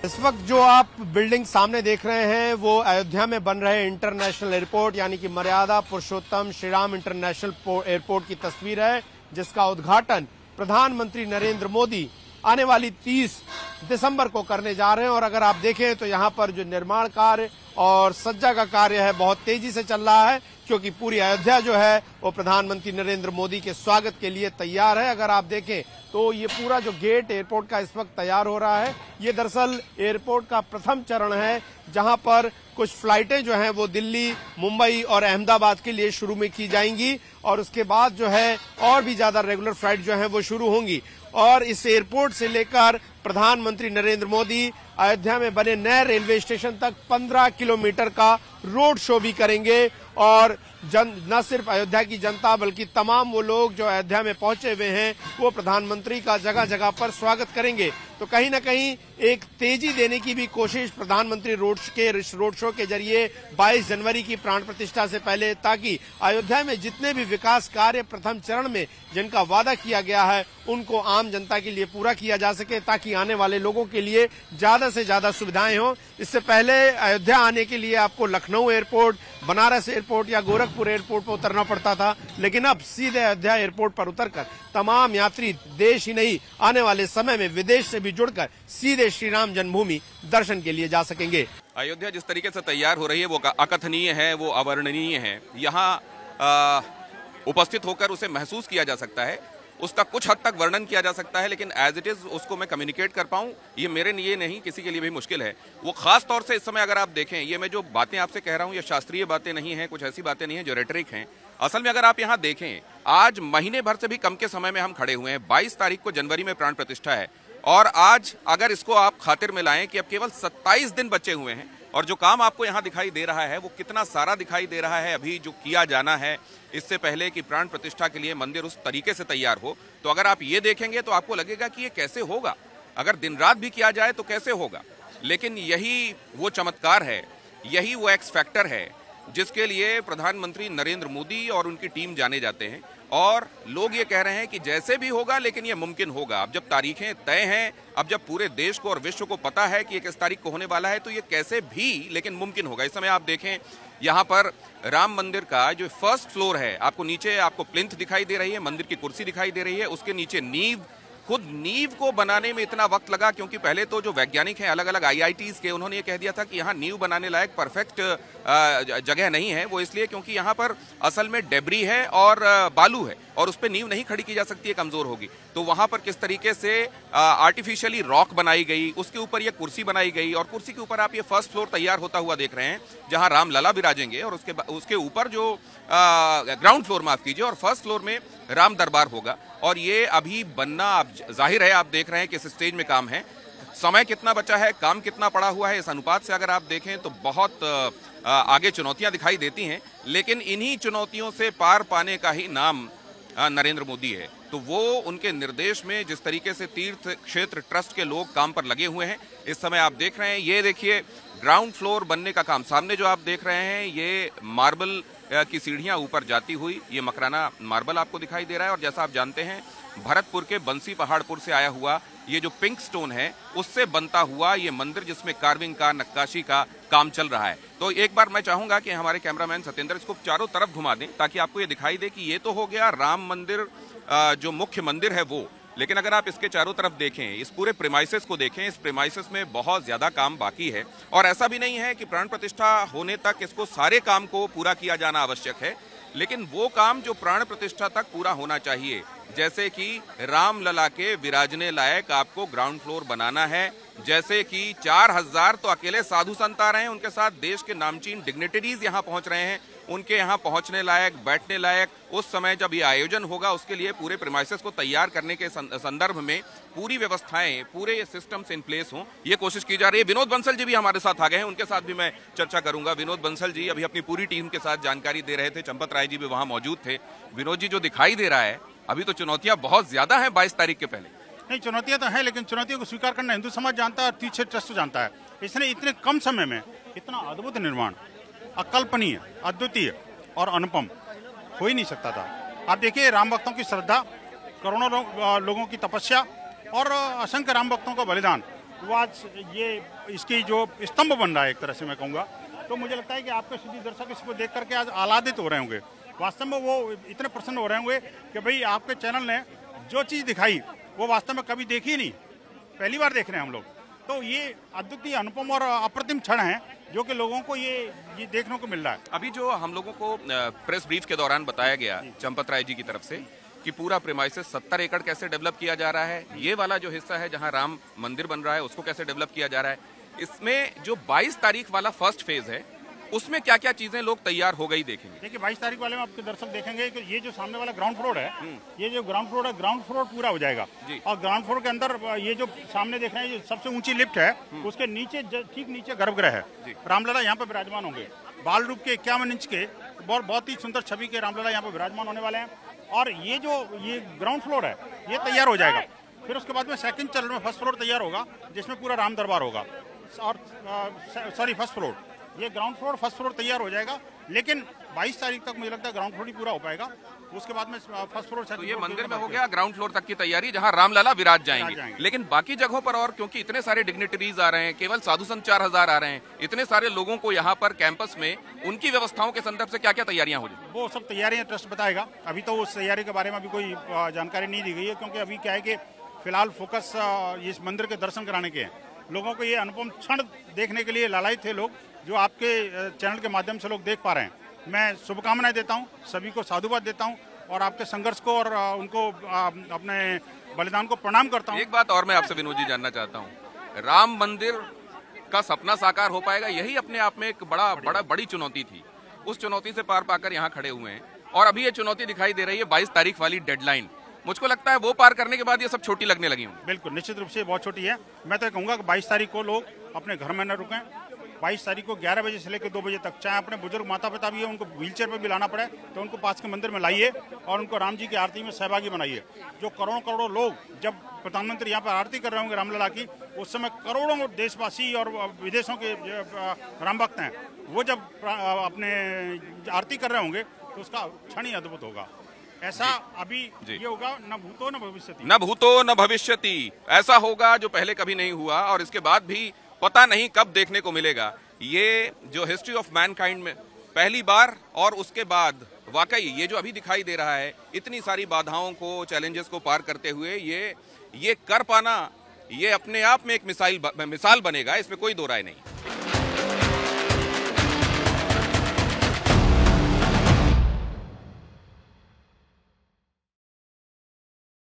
इस वक्त जो आप बिल्डिंग सामने देख रहे हैं वो अयोध्या में बन रहे इंटरनेशनल एयरपोर्ट यानी कि मर्यादा पुरुषोत्तम श्री राम इंटरनेशनल एयरपोर्ट की तस्वीर है, जिसका उद्घाटन प्रधानमंत्री नरेंद्र मोदी आने वाली 30 दिसंबर को करने जा रहे हैं। और अगर आप देखें तो यहाँ पर जो निर्माण कार्य और सज्जा का कार्य है बहुत तेजी से चल रहा है, क्योंकि पूरी अयोध्या जो है वो प्रधानमंत्री नरेंद्र मोदी के स्वागत के लिए तैयार है। अगर आप देखें तो ये पूरा जो गेट एयरपोर्ट का इस वक्त तैयार हो रहा है, ये दरअसल एयरपोर्ट का प्रथम चरण है, जहां पर कुछ फ्लाइटें जो हैं वो दिल्ली, मुंबई और अहमदाबाद के लिए शुरू में की जाएंगी और उसके बाद जो है और भी ज्यादा रेगुलर फ्लाइट जो है वो शुरू होंगी। और इस एयरपोर्ट से लेकर प्रधानमंत्री नरेंद्र मोदी अयोध्या में बने नए रेलवे स्टेशन तक 15 किलोमीटर का रोड शो भी करेंगे। और न सिर्फ अयोध्या की जनता बल्कि तमाम वो लोग जो अयोध्या में पहुंचे हुए हैं वो प्रधानमंत्री का जगह जगह पर स्वागत करेंगे। तो कहीं न कहीं एक तेजी देने की भी कोशिश प्रधानमंत्री रोड शो के जरिए 22 जनवरी की प्राण प्रतिष्ठा से पहले, ताकि अयोध्या में जितने भी विकास कार्य प्रथम चरण में जिनका वादा किया गया है उनको आम जनता के लिए पूरा किया जा सके, ताकि आने वाले लोगों के लिए ज्यादा से ज्यादा सुविधाएं हों। इससे पहले अयोध्या आने के लिए आपको लखनऊ एयरपोर्ट, बनारस एयरपोर्ट या गोरखपुर एयरपोर्ट पर उतरना पड़ता था, लेकिन अब सीधे अयोध्या एयरपोर्ट पर उतरकर तमाम यात्री देश ही नहीं आने वाले समय में विदेश से भी जुड़कर सीधे श्री राम जन्मभूमि दर्शन के लिए जा सकेंगे। अयोध्या जिस तरीके से तैयार हो रही है वो अकथनीय है, वो अवर्णनीय है। यहाँ उपस्थित होकर उसे महसूस किया जा सकता है, उसका कुछ हद तक वर्णन किया जा सकता है, लेकिन एज इट इज उसको मैं कम्युनिकेट कर पाऊं ये मेरे लिए नहीं, किसी के लिए भी मुश्किल है। वो खास तौर से इस समय अगर आप देखें, ये मैं जो बातें आपसे कह रहा हूं ये शास्त्रीय बातें नहीं हैं, कुछ ऐसी बातें नहीं हैं जो रेटरिक हैं। असल में अगर आप यहाँ देखें, आज महीने भर से भी कम के समय में हम खड़े हुए हैं। 22 तारीख को जनवरी में प्राण प्रतिष्ठा है और आज अगर इसको आप खातिर में लाएं कि अब केवल 27 दिन बचे हुए हैं और जो काम आपको यहाँ दिखाई दे रहा है वो कितना सारा दिखाई दे रहा है अभी जो किया जाना है इससे पहले कि प्राण प्रतिष्ठा के लिए मंदिर उस तरीके से तैयार हो। तो अगर आप ये देखेंगे तो आपको लगेगा कि ये कैसे होगा, अगर दिन रात भी किया जाए तो कैसे होगा। लेकिन यही वो चमत्कार है, यही वो एक्स फैक्टर है जिसके लिए प्रधानमंत्री नरेंद्र मोदी और उनकी टीम जाने जाते हैं। और लोग ये कह रहे हैं कि जैसे भी होगा लेकिन ये मुमकिन होगा। अब जब तारीखें तय हैं, अब जब पूरे देश को और विश्व को पता है कि 21 तारीख को होने वाला है, तो ये कैसे भी लेकिन मुमकिन होगा। इस समय आप देखें यहाँ पर राम मंदिर का जो फर्स्ट फ्लोर है, आपको नीचे आपको प्लिंथ दिखाई दे रही है, मंदिर की कुर्सी दिखाई दे रही है, उसके नीचे नींव। खुद नींव को बनाने में इतना वक्त लगा क्योंकि पहले तो जो वैज्ञानिक हैं अलग अलग IITs के, उन्होंने ये कह दिया था कि यहाँ नींव बनाने लायक परफेक्ट जगह नहीं है। वो इसलिए क्योंकि यहाँ पर असल में डेब्री है और बालू है और उस पर नींव नहीं खड़ी की जा सकती है, कमजोर होगी। तो वहाँ पर किस तरीके से आर्टिफिशियली रॉक बनाई गई, उसके ऊपर ये कुर्सी बनाई गई और कुर्सी के ऊपर आप ये फर्स्ट फ्लोर तैयार होता हुआ देख रहे हैं जहाँ राम लला विराजेंगे और उसके ऊपर जो ग्राउंड फ्लोर माफ कीजिए और फर्स्ट फ्लोर में राम दरबार होगा। और ये अभी बनना अब जाहिर है, आप देख रहे हैं कि इस स्टेज में काम है। समय कितना बचा है, काम कितना पड़ा हुआ है, इस अनुपात से अगर आप देखें तो बहुत आगे चुनौतियां दिखाई देती हैं, लेकिन इन्हीं चुनौतियों से पार पाने का ही नाम नरेंद्र मोदी है। तो वो उनके निर्देश में जिस तरीके से तीर्थ क्षेत्र ट्रस्ट के लोग काम पर लगे हुए हैं, इस समय आप देख रहे हैं, ये देखिए ग्राउंड फ्लोर बनने का काम। सामने जो आप देख रहे हैं ये मार्बल की सीढ़ियां ऊपर जाती हुई, ये मकराना मार्बल आपको दिखाई दे रहा है। और जैसा आप जानते हैं भरतपुर के बंसी पहाड़पुर से आया हुआ ये जो पिंक स्टोन है उससे बनता हुआ ये मंदिर जिसमें कार्विंग का, नक्काशी का काम चल रहा है। तो एक बार मैं चाहूंगा कि हमारे कैमरामैन सत्येंद्र इसको चारों तरफ घुमा दें ताकि आपको ये दिखाई दे कि ये तो हो गया राम मंदिर, जो मुख्य मंदिर है वो, लेकिन अगर आप इसके चारों तरफ देखें, इस पूरे प्रीमाइसेस को देखें, इस प्रीमाइसेस में बहुत ज्यादा काम बाकी है। और ऐसा भी नहीं है कि प्राण प्रतिष्ठा होने तक इसको सारे काम को पूरा किया जाना आवश्यक है, लेकिन वो काम जो प्राण प्रतिष्ठा तक पूरा होना चाहिए, जैसे कि राम लला के विराजने लायक आपको ग्राउंड फ्लोर बनाना है, जैसे कि 4000 तो अकेले साधु संत आ रहे हैं, उनके साथ देश के नामचीन डिग्निटरीज यहाँ पहुंच रहे हैं, उनके यहाँ पहुंचने लायक, बैठने लायक उस समय जब ये आयोजन होगा उसके लिए पूरे प्रीमाइसेस को तैयार करने के संदर्भ में पूरी व्यवस्थाएं, पूरे सिस्टम्स इन प्लेस हों, ये कोशिश की जा रही है। विनोद बंसल जी भी हमारे साथ आ गए हैं, उनके साथ भी मैं चर्चा करूंगा। विनोद बंसल जी अभी अपनी पूरी टीम के साथ जानकारी दे रहे थे, चंपत राय जी भी वहां मौजूद थे। विनोद जी, जो दिखाई दे रहा है अभी तो चुनौतियां बहुत ज्यादा हैं 22 तारीख के पहले। नहीं, चुनौतियां तो हैं, लेकिन चुनौतियों को स्वीकार करना हिंदू समाज जानता है और तीर्थ ट्रस्ट जानता है। इसने इतने कम समय में इतना अद्भुत निर्माण, अकल्पनीय, अद्वितीय और अनुपम हो ही नहीं सकता था। आप देखिए राम भक्तों की श्रद्धा, करोड़ों लोगों की तपस्या और असंख्य राम भक्तों का बलिदान वो आज ये इसकी जो स्तंभ बन रहा है एक तरह से मैं कहूँगा, तो मुझे लगता है कि आपके सभी दर्शक इसको देख करके आज आह्लादित हो रहे होंगे। वास्तव में वो इतने प्रसन्न हो रहे होंगे कि भाई आपके चैनल ने जो चीज़ दिखाई वो वास्तव में कभी देखी ही नहीं, पहली बार देख रहे हैं हम लोग। तो ये अद्वितीय, अनुपम और अप्रतिम क्षण है जो कि लोगों को ये देखने को मिल रहा है। अभी जो हम लोगों को प्रेस ब्रीफ के दौरान बताया गया चंपत राय जी की तरफ से कि पूरा प्रेमाइसेस 70 एकड़ कैसे डेवलप किया जा रहा है, ये वाला जो हिस्सा है जहां राम मंदिर बन रहा है उसको कैसे डेवलप किया जा रहा है, इसमें जो 22 तारीख वाला फर्स्ट फेज है उसमें क्या क्या चीजें लोग तैयार हो गई देखेंगे। देखिए 22 तारीख वाले में आपके दर्शक देखेंगे कि ये जो सामने वाला ग्राउंड फ्लोर है, ये जो ग्राउंड फ्लोर है, ग्राउंड फ्लोर पूरा हो जाएगा। और ग्राउंड फ्लोर के अंदर ये जो सामने देख रहे हैं, ये सबसे ऊंची लिफ्ट है, उसके नीचे ठीक नीचे गर्भगृह है। रामलला यहाँ पे विराजमान होंगे, बाल रूप के 51 इंच के बहुत ही सुंदर छवि के रामलला यहाँ पे विराजमान होने वाले हैं। और ये जो ये ग्राउंड फ्लोर है ये तैयार हो जाएगा। फिर उसके बाद में सेकंड चरण में फर्स्ट फ्लोर तैयार होगा, जिसमें पूरा राम दरबार होगा। और सॉरी फर्स्ट फ्लोर, ये ग्राउंड फ्लोर फर्स्ट फ्लोर तैयार हो जाएगा, लेकिन 22 तारीख तक मुझे लगता है ग्राउंड फ्लोर ही पूरा हो पाएगा। उसके बाद में फर्स्ट फ्लोर तो ये मंदिर में हो गया ग्राउंड फ्लोर तक की तैयारी जहां रामलला विराज जाएंगे। लेकिन बाकी जगहों पर और क्योंकि इतने सारे डिग्निटरीज आ रहे हैं, केवल साधु संत 4000 आ रहे हैं, इतने सारे लोगों को यहाँ पर कैंपस में उनकी व्यवस्थाओं के संदर्भ से क्या क्या तैयारियां हो जाएंगी? वो सब तैयारियां ट्रस्ट बताएगा। अभी तो उस तैयारी के बारे में अभी कोई जानकारी नहीं दी गई है, क्योंकि अभी क्या है कि फिलहाल फोकस इस मंदिर के दर्शन कराने के हैं। लोगों को ये अनुपम क्षण देखने के लिए लालायित थे लोग, जो आपके चैनल के माध्यम से लोग देख पा रहे हैं। मैं शुभकामनाएं देता हूं, सभी को साधुवाद देता हूं और आपके संघर्ष को और उनको अपने बलिदान को प्रणाम करता हूं। एक बात और मैं आपसे विनोद जी जानना चाहता हूं, राम मंदिर का सपना साकार हो पाएगा? यही अपने आप में एक बड़ी चुनौती थी। उस चुनौती से पार पाकर यहाँ खड़े हुए हैं और अभी ये चुनौती दिखाई दे रही है 22 तारीख वाली डेडलाइन। मुझको लगता है वो पार करने के बाद ये सब छोटी लगने लगी हूँ। बिल्कुल, निश्चित रूप से बहुत छोटी है। मैं तो कहूँगा कि 22 तारीख को लोग अपने घर में न रुकें। 22 तारीख को 11 बजे से लेकर 2 बजे तक, चाहे अपने बुजुर्ग माता पिता भी है, उनको व्हीलचेयर पर भी लाना पड़े तो उनको पास के मंदिर में लाइए और उनको राम जी की आरती में सहभागी बनाइए। जो करोड़ों लोग, जब प्रधानमंत्री यहाँ पर आरती कर रहे होंगे रामलला की, उस समय करोड़ों देशवासी और विदेशों के राम भक्त हैं, वो जब अपने आरती कर रहे होंगे तो उसका क्षण ही अद्भुत होगा। ऐसा अभी ये होगा, न भूतो न भविष्यति। न भूतो न भविष्यति, ऐसा होगा जो पहले कभी नहीं हुआ और इसके बाद भी पता नहीं कब देखने को मिलेगा। ये जो हिस्ट्री ऑफ मैनकाइंड में पहली बार, और उसके बाद वाकई ये जो अभी दिखाई दे रहा है, इतनी सारी बाधाओं को, चैलेंजेस को पार करते हुए ये कर पाना, ये अपने आप में एक मिसाल बनेगा, इसमें कोई दो राय नहीं।